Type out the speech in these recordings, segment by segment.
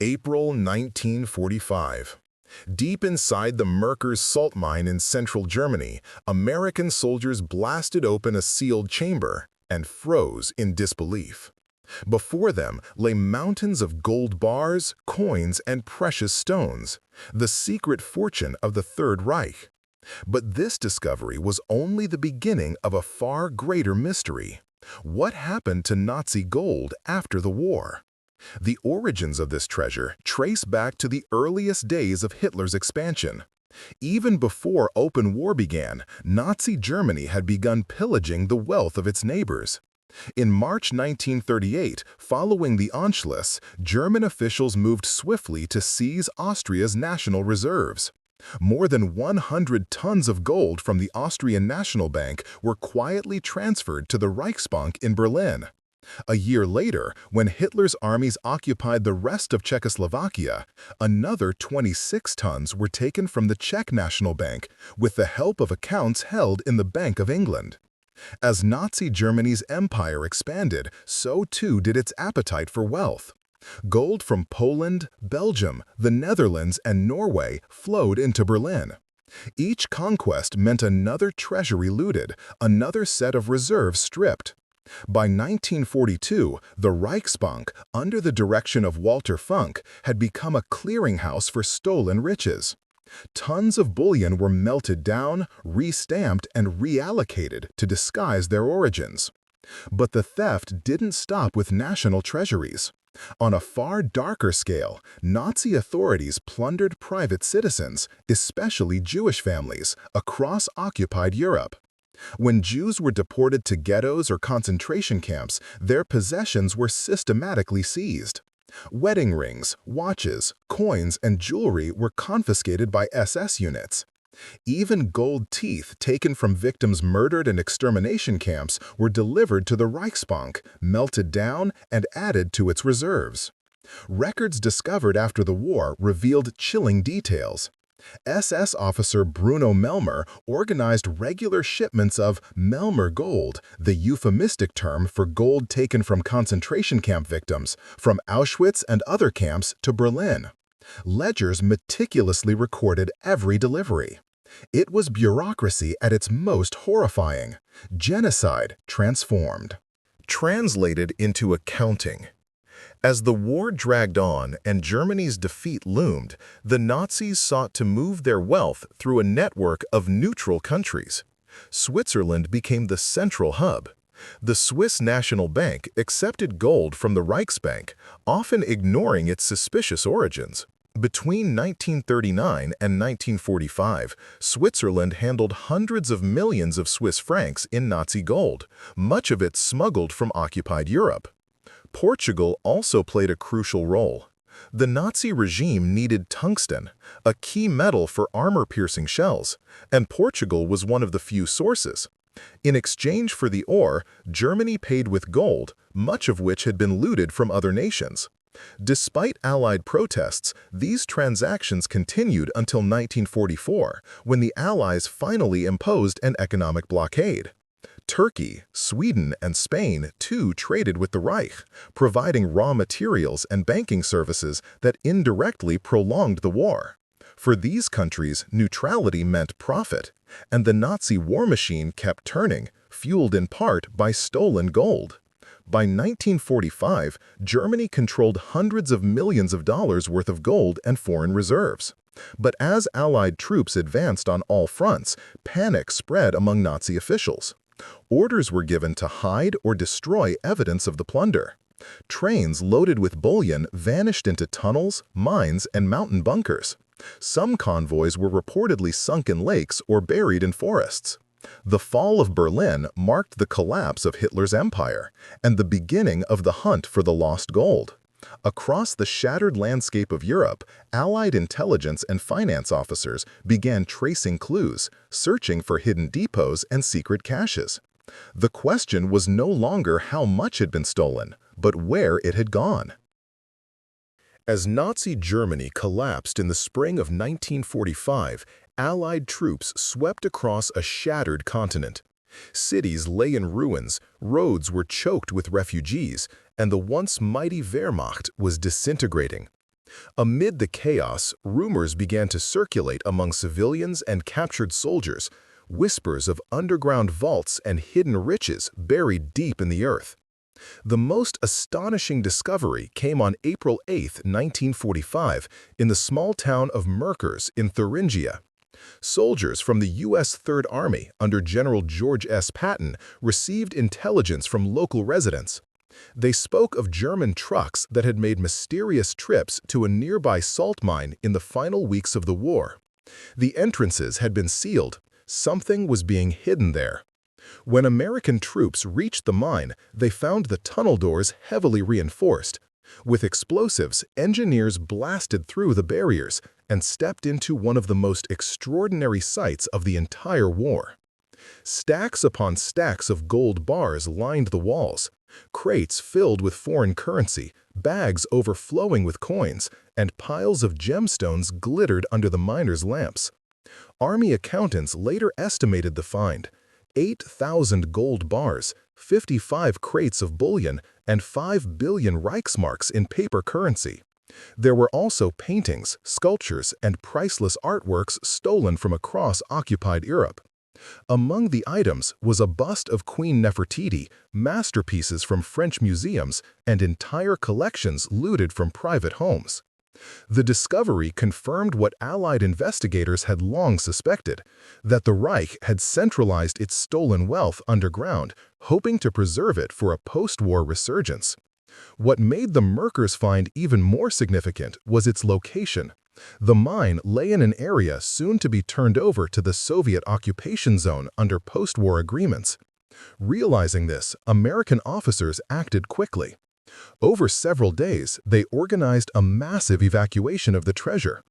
April 1945. Deep inside the Merkers salt mine in central Germany, American soldiers blasted open a sealed chamber and froze in disbelief. Before them lay mountains of gold bars, coins, and precious stones, the secret fortune of the Third Reich. But this discovery was only the beginning of a far greater mystery. What happened to Nazi gold after the war? The origins of this treasure trace back to the earliest days of Hitler's expansion. Even before open war began, Nazi Germany had begun pillaging the wealth of its neighbors. In March 1938, following the Anschluss, German officials moved swiftly to seize Austria's national reserves. More than 100 tons of gold from the Austrian National Bank were quietly transferred to the Reichsbank in Berlin. A year later, when Hitler's armies occupied the rest of Czechoslovakia, another 26 tons were taken from the Czech National Bank with the help of accounts held in the Bank of England. As Nazi Germany's empire expanded, so too did its appetite for wealth. Gold from Poland, Belgium, the Netherlands, and Norway flowed into Berlin. Each conquest meant another treasury looted, another set of reserves stripped. By 1942, the Reichsbank, under the direction of Walter Funk, had become a clearinghouse for stolen riches. Tons of bullion were melted down, re-stamped, and reallocated to disguise their origins. But the theft didn't stop with national treasuries. On a far darker scale, Nazi authorities plundered private citizens, especially Jewish families, across occupied Europe. When Jews were deported to ghettos or concentration camps, their possessions were systematically seized. Wedding rings, watches, coins, and jewelry were confiscated by SS units. Even gold teeth taken from victims murdered in extermination camps were delivered to the Reichsbank, melted down, and added to its reserves. Records discovered after the war revealed chilling details. SS officer Bruno Melmer organized regular shipments of Melmer gold, the euphemistic term for gold taken from concentration camp victims, from Auschwitz and other camps to Berlin. Ledgers meticulously recorded every delivery. It was bureaucracy at its most horrifying. Genocide transformed. Translated into accounting. As the war dragged on and Germany's defeat loomed, the Nazis sought to move their wealth through a network of neutral countries. Switzerland became the central hub. The Swiss National Bank accepted gold from the Reichsbank, often ignoring its suspicious origins. Between 1939 and 1945, Switzerland handled hundreds of millions of Swiss francs in Nazi gold, much of it smuggled from occupied Europe. Portugal also played a crucial role. The Nazi regime needed tungsten, a key metal for armor-piercing shells, and Portugal was one of the few sources. In exchange for the ore, Germany paid with gold, much of which had been looted from other nations. Despite Allied protests, these transactions continued until 1944, when the Allies finally imposed an economic blockade. Turkey, Sweden, and Spain too traded with the Reich, providing raw materials and banking services that indirectly prolonged the war. For these countries, neutrality meant profit, and the Nazi war machine kept turning, fueled in part by stolen gold. By 1945, Germany controlled hundreds of millions of dollars worth of gold and foreign reserves. But as Allied troops advanced on all fronts, panic spread among Nazi officials. Orders were given to hide or destroy evidence of the plunder. Trains loaded with bullion vanished into tunnels, mines, and mountain bunkers. Some convoys were reportedly sunk in lakes or buried in forests. The fall of Berlin marked the collapse of Hitler's empire and the beginning of the hunt for the lost gold. Across the shattered landscape of Europe, Allied intelligence and finance officers began tracing clues, searching for hidden depots and secret caches. The question was no longer how much had been stolen, but where it had gone. As Nazi Germany collapsed in the spring of 1945, Allied troops swept across a shattered continent. Cities lay in ruins, roads were choked with refugees, and the once mighty Wehrmacht was disintegrating. Amid the chaos, rumors began to circulate among civilians and captured soldiers, whispers of underground vaults and hidden riches buried deep in the earth. The most astonishing discovery came on April 8, 1945, in the small town of Merkers in Thuringia. Soldiers from the U.S. Third Army under General George S. Patton received intelligence from local residents. They spoke of German trucks that had made mysterious trips to a nearby salt mine in the final weeks of the war. The entrances had been sealed. Something was being hidden there. When American troops reached the mine, they found the tunnel doors heavily reinforced. With explosives, engineers blasted through the barriers and stepped into one of the most extraordinary sights of the entire war. Stacks upon stacks of gold bars lined the walls, crates filled with foreign currency, bags overflowing with coins, and piles of gemstones glittered under the miners' lamps. Army accountants later estimated the find: 8,000 gold bars, 55 crates of bullion, and 5 billion Reichsmarks in paper currency. There were also paintings, sculptures, and priceless artworks stolen from across occupied Europe. Among the items was a bust of Queen Nefertiti, masterpieces from French museums, and entire collections looted from private homes. The discovery confirmed what Allied investigators had long suspected, that the Reich had centralized its stolen wealth underground, hoping to preserve it for a post-war resurgence. What made the Merkers find even more significant was its location. The mine lay in an area soon to be turned over to the Soviet occupation zone under post-war agreements. Realizing this, American officers acted quickly. Over several days, they organized a massive evacuation of the treasure.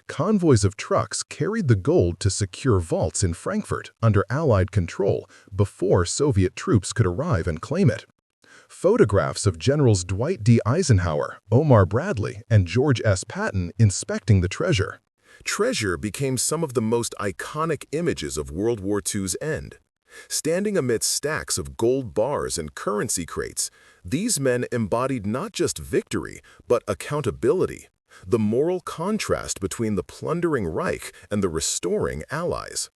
Convoys of trucks carried the gold to secure vaults in Frankfurt under Allied control before Soviet troops could arrive and claim it. Photographs of Generals Dwight D. Eisenhower, Omar Bradley, and George S. Patton inspecting the treasure. Treasure became some of the most iconic images of World War II's end. Standing amidst stacks of gold bars and currency crates, these men embodied not just victory, but accountability, the moral contrast between the plundering Reich and the restoring Allies.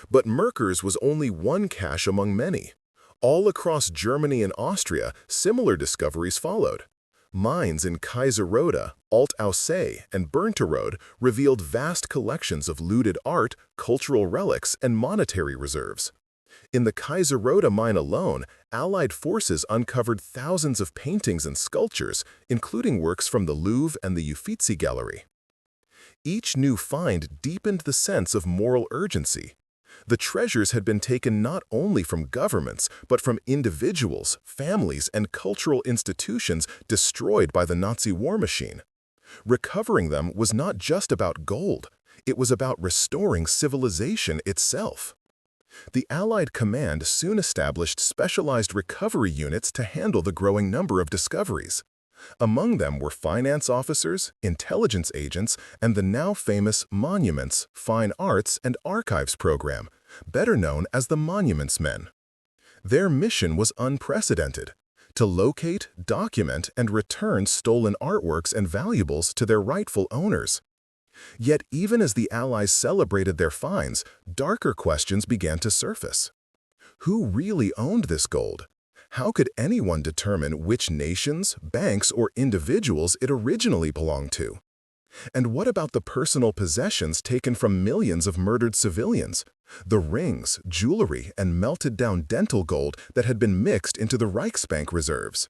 But Merkers was only one cache among many. All across Germany and Austria, similar discoveries followed. Mines in Kaiserode, Alt-Aussee, and Bernterode revealed vast collections of looted art, cultural relics, and monetary reserves. In the Kaiserode mine alone, Allied forces uncovered thousands of paintings and sculptures, including works from the Louvre and the Uffizi Gallery. Each new find deepened the sense of moral urgency. The treasures had been taken not only from governments, but from individuals, families, and cultural institutions destroyed by the Nazi war machine. Recovering them was not just about gold, it was about restoring civilization itself. The Allied command soon established specialized recovery units to handle the growing number of discoveries. Among them were finance officers, intelligence agents, and the now famous Monuments, Fine Arts, and Archives program, better known as the Monuments Men. Their mission was unprecedented: to locate, document, and return stolen artworks and valuables to their rightful owners. Yet even as the Allies celebrated their finds, darker questions began to surface. Who really owned this gold? How could anyone determine which nations, banks, or individuals it originally belonged to? And what about the personal possessions taken from millions of murdered civilians? The rings, jewelry, and melted-down dental gold that had been mixed into the Reichsbank reserves.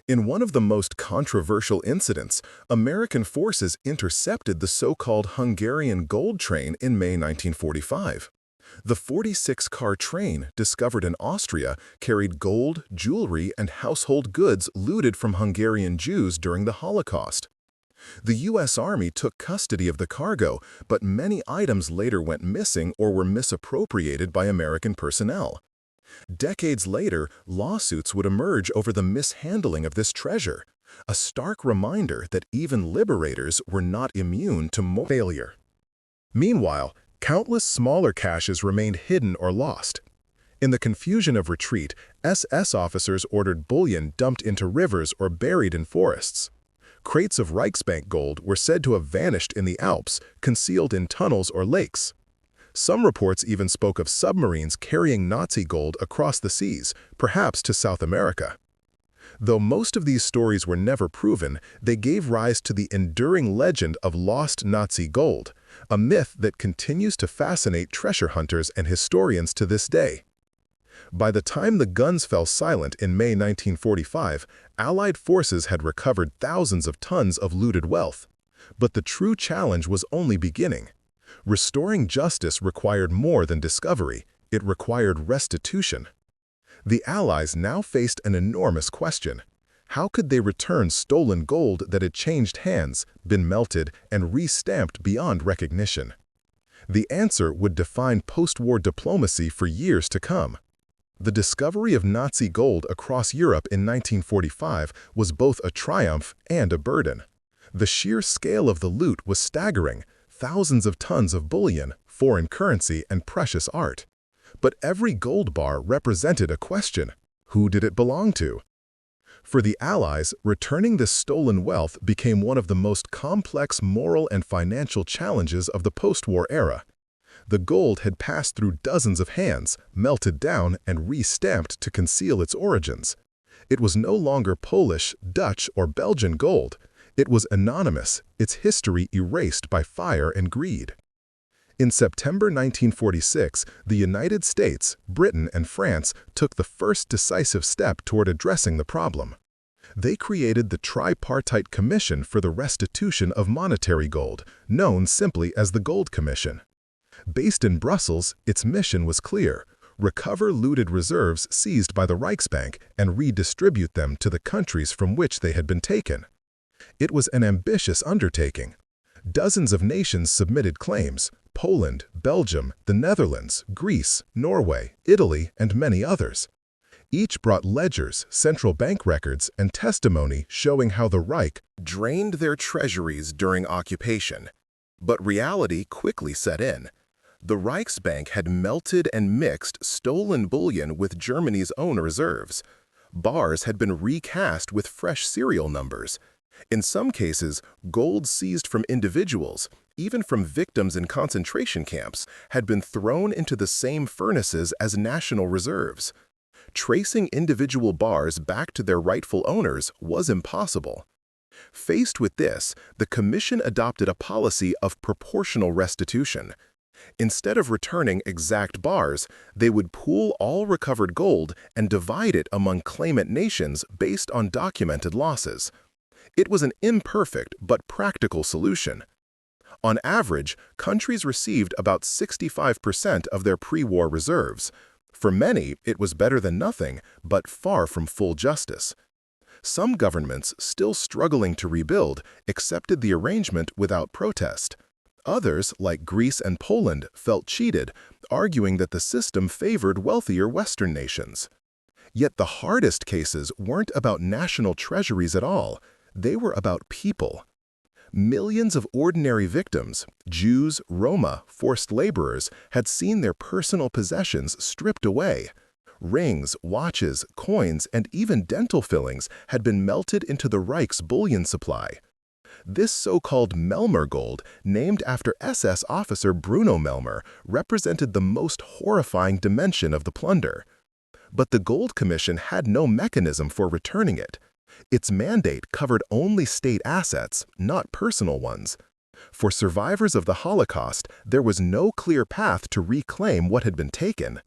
In one of the most controversial incidents, American forces intercepted the so-called Hungarian gold train in May 1945. The 46-car train, discovered in Austria, carried gold, jewelry, and household goods looted from Hungarian Jews during the Holocaust. The U.S. Army took custody of the cargo, but many items later went missing or were misappropriated by American personnel. Decades later, lawsuits would emerge over the mishandling of this treasure, a stark reminder that even liberators were not immune to failure. Meanwhile, countless smaller caches remained hidden or lost. In the confusion of retreat, SS officers ordered bullion dumped into rivers or buried in forests. Crates of Reichsbank gold were said to have vanished in the Alps, concealed in tunnels or lakes. Some reports even spoke of submarines carrying Nazi gold across the seas, perhaps to South America. Though most of these stories were never proven, they gave rise to the enduring legend of lost Nazi gold, a myth that continues to fascinate treasure hunters and historians to this day. By the time the guns fell silent in May 1945, Allied forces had recovered thousands of tons of looted wealth. But the true challenge was only beginning. Restoring justice required more than discovery, it required restitution. The Allies now faced an enormous question. How could they return stolen gold that had changed hands, been melted, and re-stamped beyond recognition? The answer would define post-war diplomacy for years to come. The discovery of Nazi gold across Europe in 1945 was both a triumph and a burden. The sheer scale of the loot was staggering, thousands of tons of bullion, foreign currency, and precious art. But every gold bar represented a question: who did it belong to? For the Allies, returning this stolen wealth became one of the most complex moral and financial challenges of the post-war era. The gold had passed through dozens of hands, melted down, and re-stamped to conceal its origins. It was no longer Polish, Dutch, or Belgian gold. It was anonymous, its history erased by fire and greed. In September 1946, the United States, Britain, and France took the first decisive step toward addressing the problem. They created the Tripartite Commission for the Restitution of Monetary Gold, known simply as the Gold Commission. Based in Brussels, its mission was clear: recover looted reserves seized by the Reichsbank and redistribute them to the countries from which they had been taken. It was an ambitious undertaking. Dozens of nations submitted claims: Poland, Belgium, the Netherlands, Greece, Norway, Italy, and many others. Each brought ledgers, central bank records, and testimony showing how the Reich drained their treasuries during occupation. But reality quickly set in. The Reichsbank had melted and mixed stolen bullion with Germany's own reserves. Bars had been recast with fresh serial numbers. In some cases, gold seized from individuals, even from victims in concentration camps, had been thrown into the same furnaces as national reserves. Tracing individual bars back to their rightful owners was impossible. Faced with this, the Commission adopted a policy of proportional restitution. Instead of returning exact bars, they would pool all recovered gold and divide it among claimant nations based on documented losses. It was an imperfect but practical solution. On average, countries received about 65% of their pre-war reserves. For many, it was better than nothing, but far from full justice. Some governments, still struggling to rebuild, accepted the arrangement without protest. Others, like Greece and Poland, felt cheated, arguing that the system favored wealthier Western nations. Yet the hardest cases weren't about national treasuries at all. They were about people. Millions of ordinary victims, Jews, Roma, forced laborers, had seen their personal possessions stripped away. Rings, watches, coins, and even dental fillings had been melted into the Reich's bullion supply. This so-called Melmer gold, named after SS officer Bruno Melmer, represented the most horrifying dimension of the plunder. But the Gold Commission had no mechanism for returning it. Its mandate covered only state assets, not personal ones. For survivors of the Holocaust, there was no clear path to reclaim what had been taken.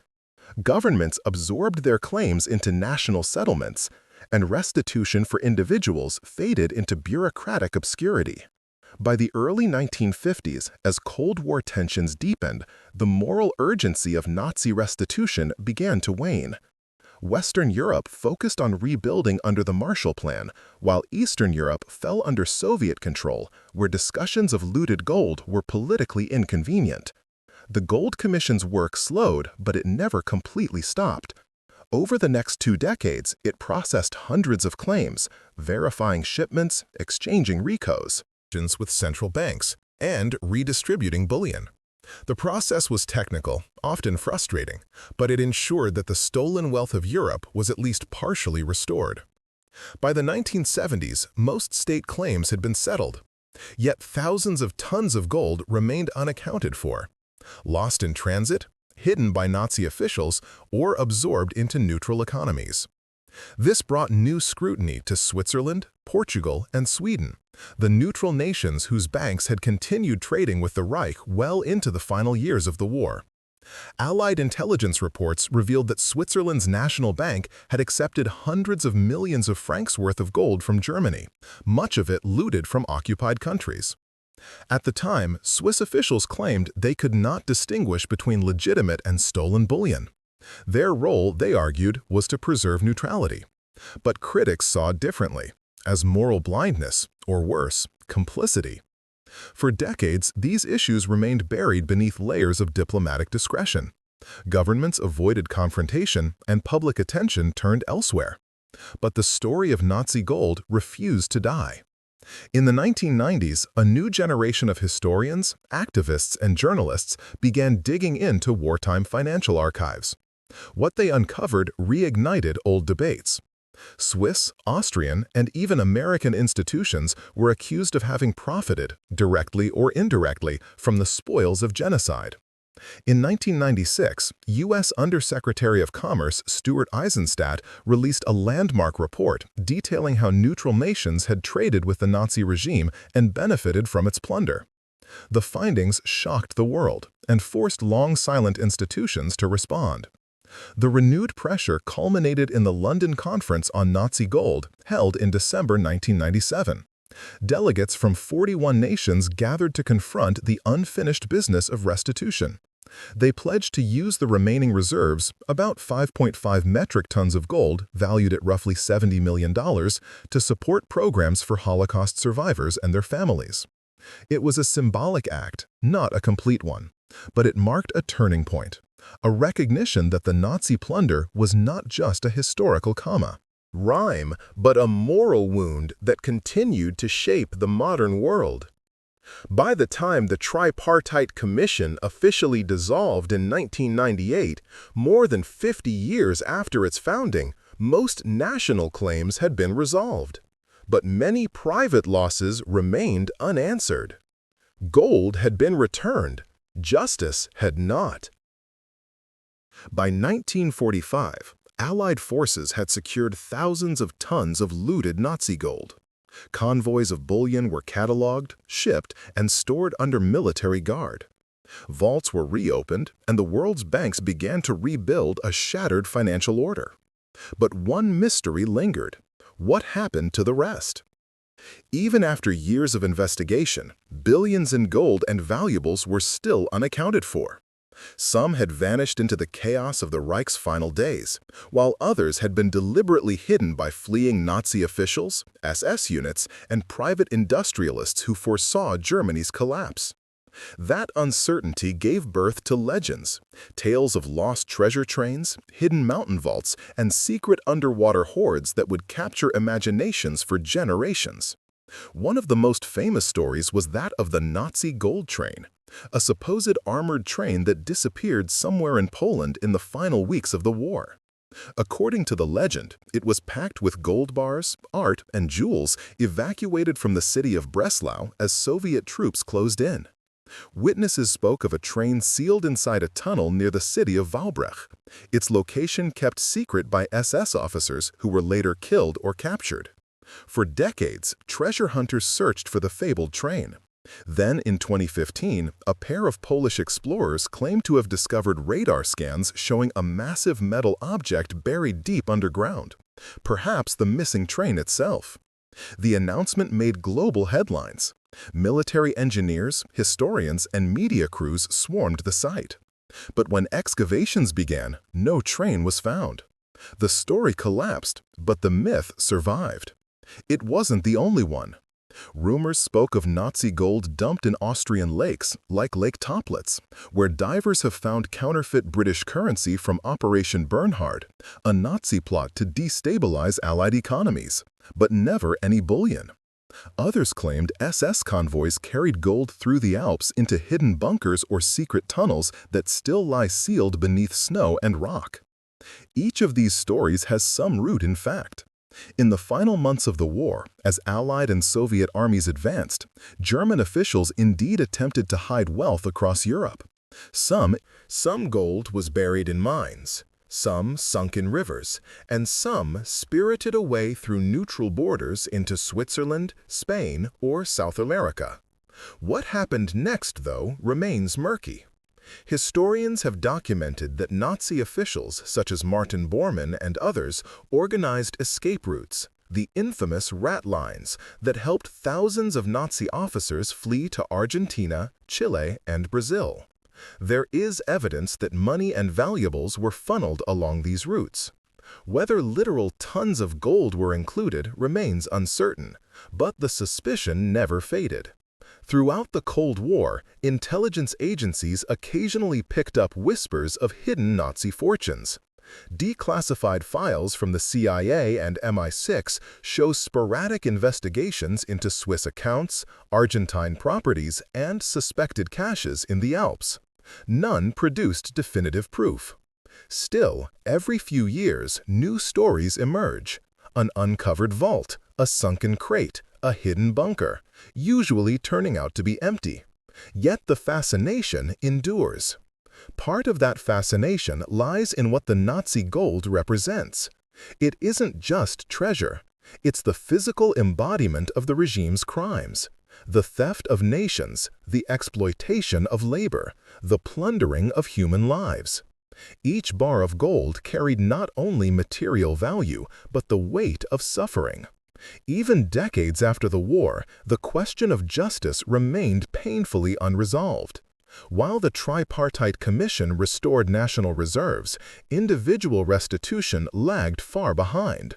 Governments absorbed their claims into national settlements, and restitution for individuals faded into bureaucratic obscurity. By the early 1950s, as Cold War tensions deepened, the moral urgency of Nazi restitution began to wane. Western Europe focused on rebuilding under the Marshall Plan, while Eastern Europe fell under Soviet control, where discussions of looted gold were politically inconvenient. The Gold Commission's work slowed, but it never completely stopped. Over the next 2 decades, it processed hundreds of claims, verifying shipments, exchanging recos with central banks, and redistributing bullion. The process was technical, often frustrating, but it ensured that the stolen wealth of Europe was at least partially restored. By the 1970s, most state claims had been settled. Yet thousands of tons of gold remained unaccounted for, lost in transit, hidden by Nazi officials, or absorbed into neutral economies. This brought new scrutiny to Switzerland, Portugal, and Sweden, the neutral nations whose banks had continued trading with the Reich well into the final years of the war. Allied intelligence reports revealed that Switzerland's national bank had accepted hundreds of millions of francs worth of gold from Germany, much of it looted from occupied countries. At the time, Swiss officials claimed they could not distinguish between legitimate and stolen bullion. Their role, they argued, was to preserve neutrality. But critics saw it differently, as moral blindness, or worse, complicity. For decades, these issues remained buried beneath layers of diplomatic discretion. Governments avoided confrontation, and public attention turned elsewhere. But the story of Nazi gold refused to die. In the 1990s, a new generation of historians, activists, and journalists began digging into wartime financial archives. What they uncovered reignited old debates. Swiss, Austrian, and even American institutions were accused of having profited, directly or indirectly, from the spoils of genocide. In 1996, U.S. Undersecretary of Commerce Stuart Eizenstat released a landmark report detailing how neutral nations had traded with the Nazi regime and benefited from its plunder. The findings shocked the world and forced long-silent institutions to respond. The renewed pressure culminated in the London Conference on Nazi Gold, held in December 1997. Delegates from 41 nations gathered to confront the unfinished business of restitution. They pledged to use the remaining reserves, about 5.5 metric tons of gold valued at roughly $70 million, to support programs for Holocaust survivors and their families. It was a symbolic act, not a complete one, but it marked a turning point. A recognition that the Nazi plunder was not just a historical rhyme, but a moral wound that continued to shape the modern world. By the time the Tripartite Commission officially dissolved in 1998, more than 50 years after its founding, most national claims had been resolved. But many private losses remained unanswered. Gold had been returned, justice had not. By 1945, Allied forces had secured thousands of tons of looted Nazi gold. Convoys of bullion were cataloged, shipped, and stored under military guard. Vaults were reopened, and the world's banks began to rebuild a shattered financial order. But one mystery lingered. What happened to the rest? Even after years of investigation, billions in gold and valuables were still unaccounted for. Some had vanished into the chaos of the Reich's final days, while others had been deliberately hidden by fleeing Nazi officials, SS units, and private industrialists who foresaw Germany's collapse. That uncertainty gave birth to legends, tales of lost treasure trains, hidden mountain vaults, and secret underwater hoards that would capture imaginations for generations. One of the most famous stories was that of the Nazi gold train, a supposed armored train that disappeared somewhere in Poland in the final weeks of the war. According to the legend, it was packed with gold bars, art, and jewels evacuated from the city of Breslau as Soviet troops closed in. Witnesses spoke of a train sealed inside a tunnel near the city of Walbrecht, its location kept secret by SS officers who were later killed or captured. For decades, treasure hunters searched for the fabled train. Then, in 2015, a pair of Polish explorers claimed to have discovered radar scans showing a massive metal object buried deep underground, perhaps the missing train itself. The announcement made global headlines. Military engineers, historians, and media crews swarmed the site. But when excavations began, no train was found. The story collapsed, but the myth survived. It wasn't the only one. Rumors spoke of Nazi gold dumped in Austrian lakes, like Lake Toplitz, where divers have found counterfeit British currency from Operation Bernhard, a Nazi plot to destabilize Allied economies, but never any bullion. Others claimed SS convoys carried gold through the Alps into hidden bunkers or secret tunnels that still lie sealed beneath snow and rock. Each of these stories has some root in fact. In the final months of the war, as Allied and Soviet armies advanced, German officials indeed attempted to hide wealth across Europe. Some gold was buried in mines, some sunk in rivers, and some spirited away through neutral borders into Switzerland, Spain, or South America. What happened next, though, remains murky. Historians have documented that Nazi officials such as Martin Bormann and others organized escape routes, the infamous rat lines that helped thousands of Nazi officers flee to Argentina, Chile, and Brazil. There is evidence that money and valuables were funneled along these routes. Whether literal tons of gold were included remains uncertain, but the suspicion never faded. Throughout the Cold War, intelligence agencies occasionally picked up whispers of hidden Nazi fortunes. Declassified files from the CIA and MI6 show sporadic investigations into Swiss accounts, Argentine properties, and suspected caches in the Alps. None produced definitive proof. Still, every few years, new stories emerge. An uncovered vault, a sunken crate, a hidden bunker, usually turning out to be empty. Yet the fascination endures. Part of that fascination lies in what the Nazi gold represents. It isn't just treasure. It's the physical embodiment of the regime's crimes. The theft of nations, the exploitation of labor, the plundering of human lives. Each bar of gold carried not only material value, but the weight of suffering. Even decades after the war, the question of justice remained painfully unresolved. While the Tripartite Commission restored national reserves, individual restitution lagged far behind.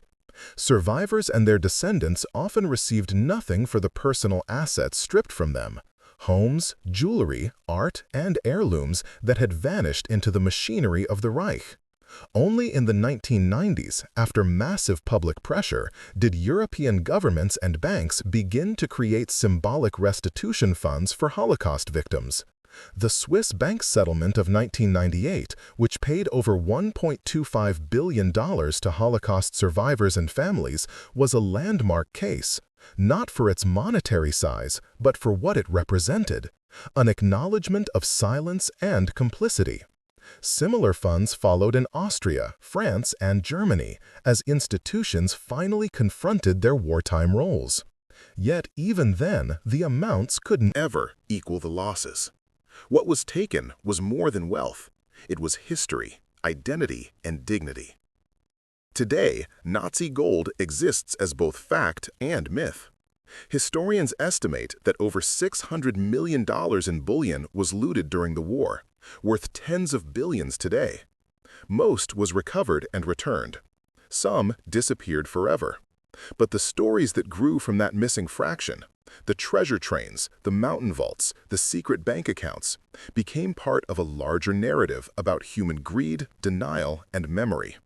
Survivors and their descendants often received nothing for the personal assets stripped from them. Homes, jewelry, art, and heirlooms that had vanished into the machinery of the Reich. Only in the 1990s, after massive public pressure, did European governments and banks begin to create symbolic restitution funds for Holocaust victims. The Swiss bank settlement of 1998, which paid over $1.25 billion to Holocaust survivors and families, was a landmark case, not for its monetary size, but for what it represented, an acknowledgement of silence and complicity. Similar funds followed in Austria, France, and Germany as institutions finally confronted their wartime roles. Yet even then, the amounts couldn't ever equal the losses. What was taken was more than wealth. It was history, identity, and dignity. Today, Nazi gold exists as both fact and myth. Historians estimate that over $600 million in bullion was looted during the war, worth tens of billions today. Most was recovered and returned. Some disappeared forever. But the stories that grew from that missing fraction, the treasure trains, the mountain vaults, the secret bank accounts, became part of a larger narrative about human greed, denial, and memory.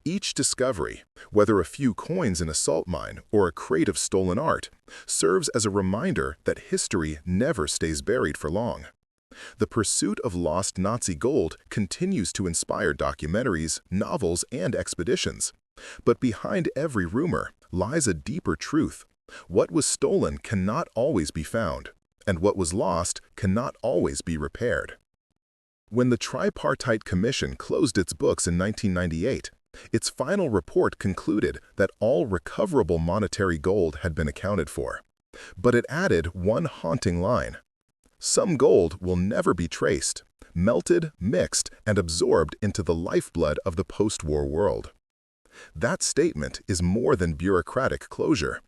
Each discovery, whether a few coins in a salt mine or a crate of stolen art, serves as a reminder that history never stays buried for long. The pursuit of lost Nazi gold continues to inspire documentaries, novels, and expeditions. But behind every rumor lies a deeper truth. What was stolen cannot always be found, and what was lost cannot always be repaired. When the Tripartite Commission closed its books in 1998, its final report concluded that all recoverable monetary gold had been accounted for. But it added one haunting line. Some gold will never be traced, melted, mixed, and absorbed into the lifeblood of the post-war world. That statement is more than bureaucratic closure.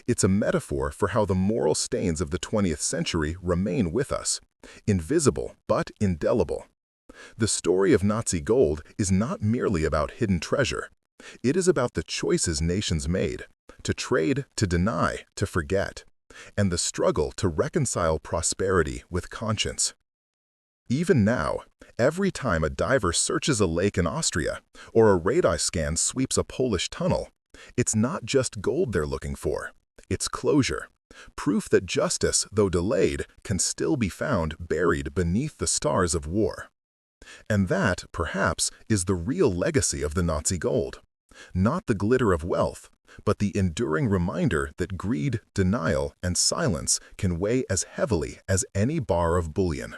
It's a metaphor for how the moral stains of the 20th century remain with us, invisible but indelible. The story of Nazi gold is not merely about hidden treasure. It is about the choices nations made, to trade, to deny, to forget, and the struggle to reconcile prosperity with conscience. Even now, every time a diver searches a lake in Austria or a radar scan sweeps a Polish tunnel, it's not just gold they're looking for. It's closure, proof that justice, though delayed, can still be found buried beneath the stars of war. And that, perhaps, is the real legacy of the Nazi gold. Not the glitter of wealth, but the enduring reminder that greed, denial, and silence can weigh as heavily as any bar of bullion.